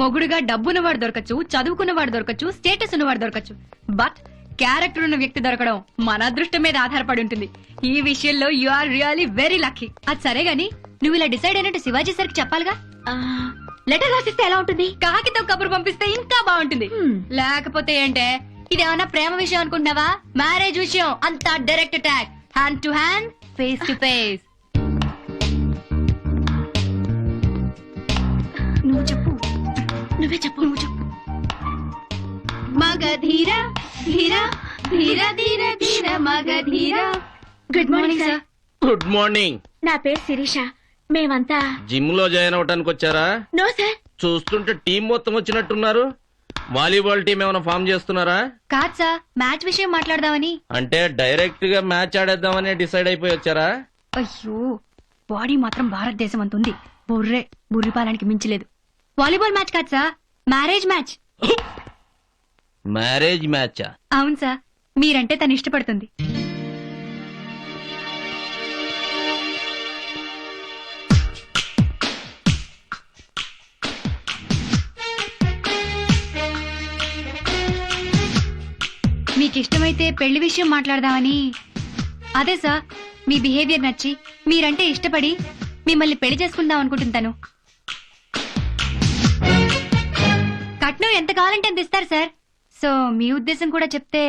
మొగుడుగా డబ్బున్నవాడు దొరకచ్చు, చదువుకున్నవాడు దొరకచ్చు, స్టేటస్ ఉన్నవాడు దొరకచ్చు. But character ఉన్న వ్యక్తి దొరకడం మన అదృష్టం మీద ఆధారపడి ఉంటుంది. ఈ విషయంలో you are really very lucky. అది సరే గాని నువ్వు ఇలా డిసైడ్ అయినట్టు శివాజీ సార్కి చెప్పాలిగా. లెటర్ రాసిస్తే ఎలా ఉంటుంది? కాకితో కబురు పంపిస్తే ఇంకా బాగుంటుంది. లేకపోతే ఏంటే, ఇదేమన్నా ప్రేమ విషయం అనుకుంటున్నావా? మ్యారేజ్ విషయం. అంతా direct attack, hand to hand, face to face. నువ్వు చెప్పు. నువ్వే చెప్పు. నువ్వు చెప్పు. మగధీర ధీర ధీర ధీర ధీర Magadheera. Good morning sir. Good morning. నా పేరు శిరీష. మేమంతా జిమ్ లో జాయిన్ అవటానికి వచ్చారా? No sir. చూస్తుంటే టీం మొత్తం వచ్చినట్టున్నారు. వాలీబాల్ టీం ఏమైనా ఫామ్ చేస్తున్నారా? కాదు సార్, మ్యాచ్ విషయం మాట్లాడదామని. అంటే డైరెక్ట్ గా మ్యాచ్ ఆడేద్దామని డిసైడ్ అయిపోయి వచ్చారా? అయ్యో, బాడీ మాత్రం భారతదేశం అంత ఉంది. బుర్రిపాలానికి మించలేదు. వాలీబాల్ మ్యాచ్ కాదు సార్, మ్యారేజ్ మ్యాచ్. మ్యారేజ్ మ్యాచా? అవును సార్, మీరంటే తను ఇష్టపడుతుంది. మీకు ఇష్టమైతే పెళ్లి విషయం మాట్లాడదామని. అదే సార్, మీ బిహేవియర్ నచ్చి మీరంటే ఇష్టపడి మిమ్మల్ని పెళ్లి చేసుకుందాం అనుకుంటుంటాను. కట్నం ఎంత కావాలంటే అంత ఇస్తారు సార్. సో మీ ఉద్దేశం కూడా చెప్తే.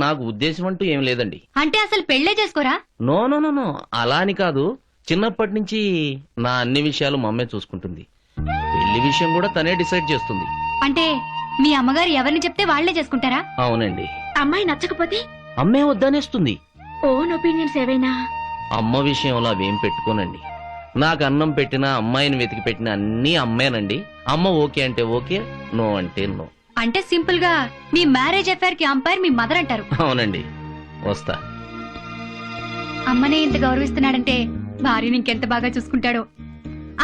నాకు ఉద్దేశం అంటూ ఏం లేదండి. అంటే అసలు పెళ్లే చేసుకోరా? నో నో నో నో, అలా అని కాదు. చిన్నప్పటి నుంచి నా అన్ని విషయాలు మా అమ్మే చూసుకుంటుంది. పెళ్లి విషయం కూడా తనే డిసైడ్ చేస్తుంది. అంటే మీ అమ్మగారు ఎవరిని చెప్తే వాళ్లే చేసుకుంటారా? అవునండి. అమ్మాయి నచ్చకపోతే అమ్మే వద్దనేస్తుంది. ఓన్ ఒపీనియన్స్ ఏవైనా? అమ్మ విషయంలో అవేం పెట్టుకోనండి. నాకు అన్నం పెట్టినా, అమ్మాయిని వెతికి పెట్టినా అన్ని అమ్మేనండి. అమ్మ ఓకే అంటే ఓకే, నో అంటే నో. అంటే సింపుల్ గా మీ మ్యారేజ్ అఫైర్ కి అంపైర్ మీ మదర్ అంటారు. అవునండి, వస్తా. అమ్మనే ఇంత గౌరవిస్తున్నాడంటే భార్యని ఇంకెంత బాగా చూసుకుంటాడో.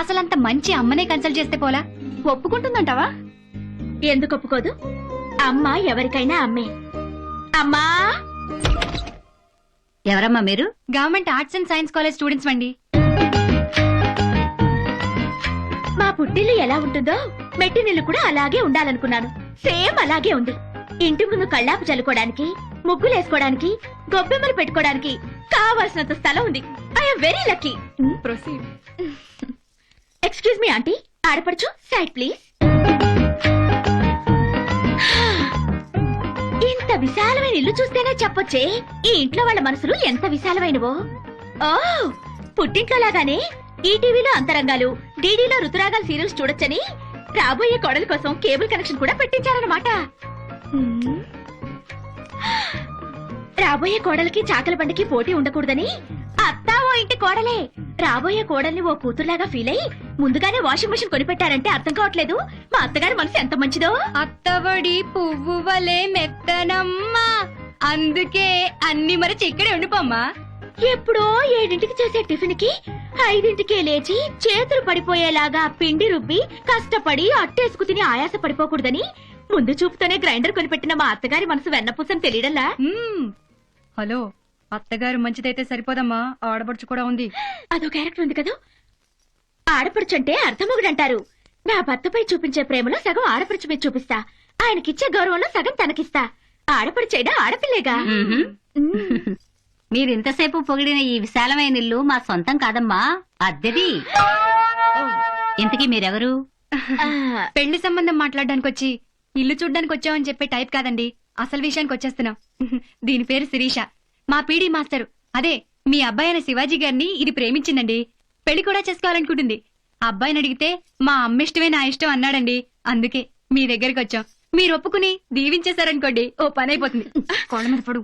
అసలంత మంచి అమ్మనే కన్సల్ట్ చేస్తే పోలా? ఒప్పుకుంటుందంటావా? ఎందుకు ఒప్పుకోదు? అమ్మ ఎవరికైనా అమ్మే. అమ్మా! ఎవరమ్మా మీరు? Government arts and science college students అండి. మా పుట్టిల్లు ఎలా ఉంటుందో మెట్టినిల్లు కూడా అలాగే ఉండాలనుకున్నాను. సేమ్ అలాగే ఉంది. ఇంటి ముందు కళ్ళాపు చల్లుకోవడానికి, ముగ్గులేసుకోవడానికి, గొబ్బెమ్మలు పెట్టుకోవడానికి కావాల్సినంత స్థలం ఉంది. I'm very lucky. Proceed. Excuse me aunty, ఆడపడుచు సైడ్ ప్లీజ్. ఇంత విశాలమైన ఇల్లు చూస్తేనే చెప్పొచ్చే ఈ ఇంట్లో వాళ్ళ మనసులు ఎంత విశాలమైనవో. ఓ, పుట్టింట్లో లాగానే ఈ టీవీలో అంతరంగాలు, డీడీలో ఋతురాగాలు సీరియల్స్ చూడొచ్చని రాబోయే కోడలి కోసం కేబుల్ కనెక్షన్ కూడా పెట్టించారన్నమాట. రాబోయే కోడలికి చాకలి బండికి పోటీ ఉండకూడదని అత్తా ఓ ఇంటి కోడలే రాబోయే కోడల్ని ఓ కూతురులాగా ఫీల్ అయ్యి ముందుగానే వాషింగ్ మెషిన్ కొనిపెట్టారంటే అర్థం కావట్లేదు మా అత్తగారి మనసు ఎంత మంచిదో. అత్తవడి పువ్వు వలే మెత్తనమ్మా, అందుకే అన్ని మరచి ఇక్కడే ఉండిపోమ్మా. ఎప్పుడో 7ంటికి చేసే టిఫిన్ కి 5ంటికే లేచి చేతులు పడిపోయేలాగా పిండి రుబ్బి కష్టపడి అట్టేసుకు తిని ఆయాస పడిపోకూడదని ముందు చూపుతోనే గ్రైండర్ కొనిపెట్టిన మా అత్తగారి మనసు వెన్నపూసని తెలియడంలా. హలో, అత్తగారు మంచిదైతే సరిపోదమ్మా, ఆడపడుచు కూడా ఉంది. అదో క్యారెక్టర్ ఉంది కదా. ఆడపడుచు అంటే అర్థమొగుడంటారు. నా భర్తపై చూపించే ప్రేమలో సగం ఆడపడుచు మీద చూపిస్తా, ఆయనకిచ్చే గౌరవంలో సగం తనకిస్తా. ఆడపడుచైనా ఆడపిల్లేగా. మీరింతసేపు పొగిడిన ఈ విశాలమైన ఇల్లు మా సొంతం కాదమ్మా, అద్దెది. ఇంతకీ మీరెవరు? పెళ్లి సంబంధం మాట్లాడడానికి వచ్చి ఇల్లు చూడ్డానికి వచ్చామని చెప్పే టైప్ కాదండి. అసలు విషయానికి వచ్చేస్తున్నాం. దీని పేరు శిరీష, మా పీడీ మాస్టర్. అదే మీ అబ్బాయి అయిన శివాజీ గారిని ఇది ప్రేమించిందండి. పెళ్లి కూడా చేసుకోవాలనుకుంటుంది. అబ్బాయిని అడిగితే మా అమ్మ ఇష్టమే నా ఇష్టం అన్నాడండి. అందుకే మీ దగ్గరికి వచ్చాం. మీరు ఒప్పుకుని దీవించేశారనుకోండి, ఓ పని అయిపోతుంది. కోళ్ళ మీద పడు.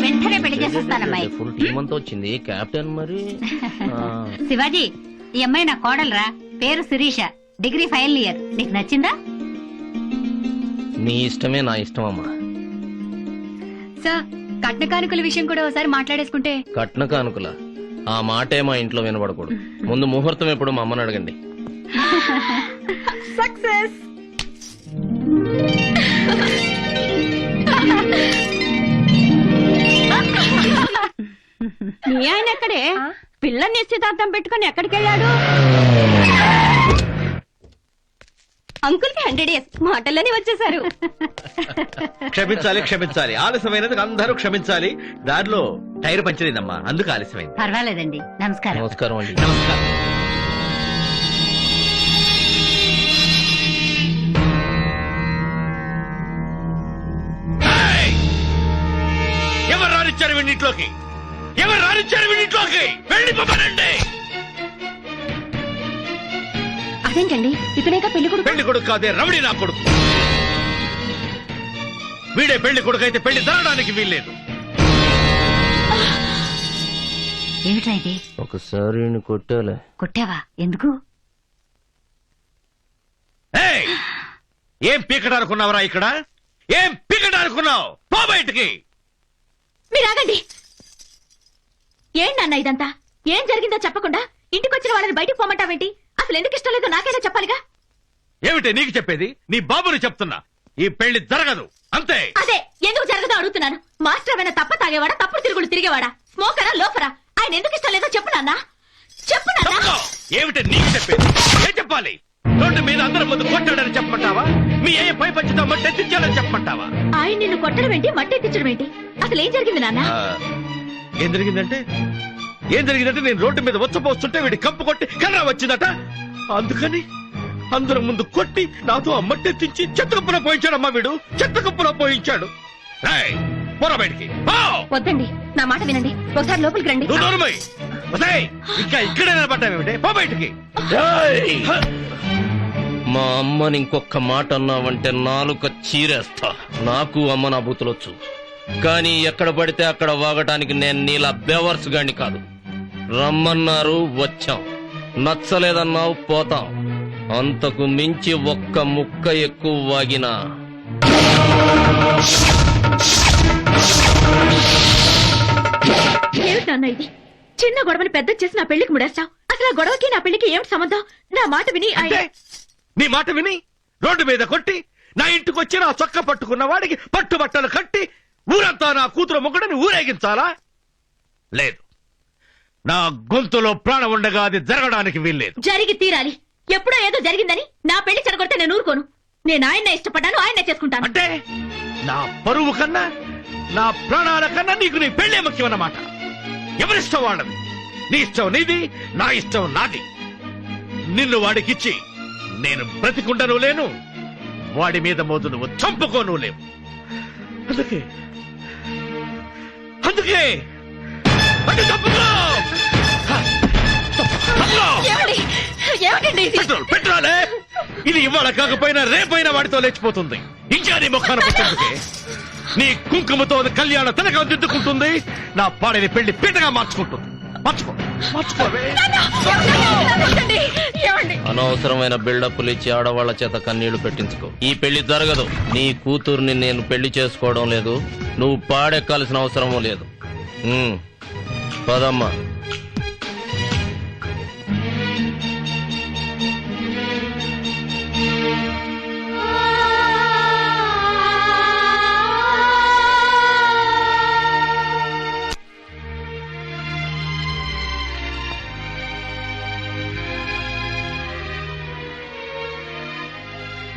వెంటనే పెళ్లి చేసేస్తానమ్మాయి. ఫుల్ టీం అంతా వచ్చింది. కెప్టెన్ మరి. శివాజీ, ఈ అమ్మాయి నా కోడలరా. పేరు శిరీష, డిగ్రీ ఫైనల్ ఇయర్. నీకు నచ్చిందా? నీ ఇష్టమే నా ఇష్టం అమ్మా. సార్, కట్న కానుకల విషయం కూడా ఒకసారి మాట్లాడేసుకుంటే. కట్న కానుకల ఆ మాటే మా ఇంట్లో వినబడకూడదు. ముందు ముహూర్తం ఎప్పుడు మా అమ్మని అడగండి. సక్సెస్. మీ ఆయన ఎక్కడే? పిల్ల నిశ్చితార్థం పెట్టుకుని ఎక్కడికి వెళ్ళాడు? అంకుల్ కి 100 years మాటల్లోనే వచ్చేసారు. క్షమించాలి క్షమించాలి, ఆలస్యమైనందుకు అందరూ క్షమించాలి. దారిలో టైర్ పంచలేదమ్మా, అందుకు ఆలస్యమైంది. పర్వాలేదండి. నమస్కారం. నమస్కారం అండి. నమస్కారం. ఏయ్! ఎవరు రానిచ్చారు వీడింట్లోకి? ఎవరు రానిచ్చారు వీడింట్లోకి? వెళ్ళిపోమనండి. అదేంటండి ఇతనేగా పెళ్లి కొడుకు? పెళ్లి కొడుకు కాదే, రమణి నా కొడుకు. వీడే పెళ్లి కొడుకు అయితే పెళ్లి జరగడానికి వీల్లేదు. ఏమిట్రా ఇది? ఒకసారి ఈయన్ని కొట్టాలే. కొట్టావా? ఎందుకు? ఏయ్! ఏం పీకడానుకున్నావురా ఇక్కడ? ఏం పీకడానుకున్నావు? పో బయటికి. మీరు ఆగండి. ఏంటన్న ఇదంతా? ఏం జరిగిందో చెప్పకుండా ఇంటికొచ్చిన వాళ్ళని బయటికి పోమంటావేంటి? అసలు ఎందుకు ఇష్టం లేదో నాకైనా చెప్పాలిగా. ఏమిటి నీకు చెప్పేది? నీ బాబుని చెప్తున్నా, ఈ పెళ్లి జరగదు అంతే. అదే ఎందుకు జరగదో అడుగుతున్నాను. మాస్టర్ ఏమైనా తప్ప తాగేవాడా, తప్పుడు తిరుగుడు తిరిగేవాడా, స్మోకరా, లోఫరా? ఆయన ఎందుకు ఇష్టం లేదో చెప్పు నాన్న. చెప్పు నాన్న. తప్పుకో. ఏమిటి నీకు చెప్పేది? ఏం చెప్పాలి? రోడ్డు మీద అందరి ముందు కొట్టాడని చెప్పమంటావా? మీ ఏ పై పంచుతో మట్టెత్తించాడని చెప్పమంటావా? ఆయన నిన్ను కొట్టడం ఏంటి, మట్టెత్తించడం ఏంటి? అసలు ఏం జరిగింది నాన్న? ఏం జరిగిందంటే నేను రోడ్డు మీద వచ్చపోస్తుంటే వీడి కంపు కొట్టి కర్ర వచ్చిందట. అందుకని అందరి ముందు కొట్టి నాతో మట్టెత్తించి చెత్త కుప్పలో పోయించాడమ్మా. వీడు చెత్త కుప్పలో పోయించాడు. ఏయ్, పోరా బయటికి. పో. వద్దండి, నా మాట వినండి. ఒకసారి లోపలికి రండి. నువ్వు నోరు మూయ్. ఒసేయ్, ఇంకా ఇక్కడే నిలబడ్డావేమిటి? పో బయటికి. ఏయ్! మా అమ్మని ఇంకొక మాట అన్నావంటే నాలుక చీరేస్తా. నాకు అమ్మ నా బూతులొచ్చు, కానీ ఎక్కడ పడితే అక్కడ వాగటానికి నేను నీలా బేవర్స్ గాని కాదు. రమ్మన్నారు, వచ్చాం. నచ్చలేదన్నావు, పోతాం. అంతకు మించి ఒక్క ముక్క ఎక్కువ వాగినా ఏమిటి నాన్న ఇది? చిన్న గొడవని పెద్ద చేసి నా పెళ్లికి ముడేస్తావు. అసలు ఆ గొడవకి నా పెళ్లికి ఏమిటి సంబంధం? నా మాట విని అంటే నీ మాట విని రోడ్డు మీద కొట్టి నా ఇంటికి వచ్చి నా చొక్క పట్టుకున్న వాడికి పట్టుబట్టలు కట్టి ఊరంతా నా కూతురు మొగుడని ఊరేగించాలా? లేదు, నా గొంతులో ప్రాణం ఉండగా అది జరగడానికి వీల్లేదు. జరిగి తీరాలి. ఎప్పుడో ఏదో జరిగిందని నా పెళ్లి చెడగొడితే నేను ఊరుకోను. నేను ఆయన్నే ఇష్టపడ్డాను, ఆయన్నే చేసుకుంటాను. అంటే నా పరువు కన్నా నా ప్రాణాల కన్నా నీకు నీ పెళ్లే ముఖ్యం అన్నమాట. ఎవరిష్టం వాళ్ళది. నీ ఇష్టం నీది, నా ఇష్టం నాది. నిన్ను వాడికిచ్చి నేను బ్రతికుండను లేను, వాడి మీద మోదు నువ్వు చంపుకోను లేవు. అందుకే అటు తప్పుకో. ఏమిటండి ఇది? పెట్రోలే ఇది. ఇవాళ కాకపోయినా రేపైనా వాడితో లేచిపోతుంది. ఇంకా నీ ముఖాన పుట్టిందుకే నీ కుంకుమతో కళ్యాణ తనగా దిద్దుకుంటుంది. నా పాడని పెళ్లి పీటగా మార్చుకుంటుంది. మార్చుకోవే. అనవసరమైన బిల్డప్లు ఇచ్చి ఆడవాళ్ల చేత కన్నీళ్లు పెట్టించుకో. ఈ పెళ్లి జరగదు. నీ కూతుర్ని నేను పెళ్లి చేసుకోవడం లేదు, నువ్వు పాడెక్కాల్సిన అవసరమూ లేదు. పదమ్మా.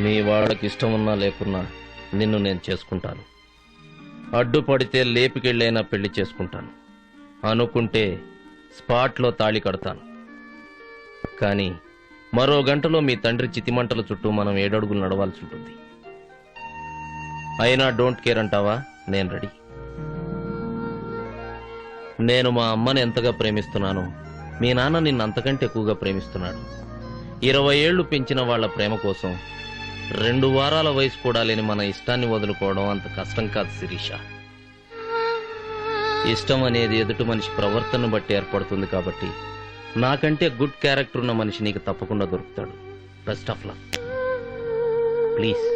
మీ వాళ్ళకి ఇష్టం ఉన్నా లేకున్నా నిన్ను నేను చేసుకుంటాను. అడ్డుపడితే లేపికెళ్ళైనా పెళ్లి చేసుకుంటాను. అనుకుంటే స్పాట్లో తాళి కడతాను. కానీ మరో గంటలో మీ తండ్రి చితిమంటల చుట్టూ మనం 7 అడుగులు నడవాల్సి ఉంటుంది. అయినా డోంట్ కేర్ అంటావా? నేను రెడీ. నేను మా అమ్మని ఎంతగా ప్రేమిస్తున్నానో మీ నాన్న నిన్ను అంతకంటే ఎక్కువగా ప్రేమిస్తున్నాడు. 20 ఏళ్లు పెంచిన వాళ్ల ప్రేమ కోసం 2 వారాల వయసు కూడా లేని మన ఇష్టాన్ని వదులుకోవడం అంత కష్టం కాదు శిరీష. ఇష్టం అనేది ఎదుటి మనిషి ప్రవర్తనను బట్టి ఏర్పడుతుంది. కాబట్టి నాకంటే గుడ్ క్యారెక్టర్ ఉన్న మనిషి నీకు తప్పకుండా దొరుకుతాడు. Best of luck. ప్లీజ్.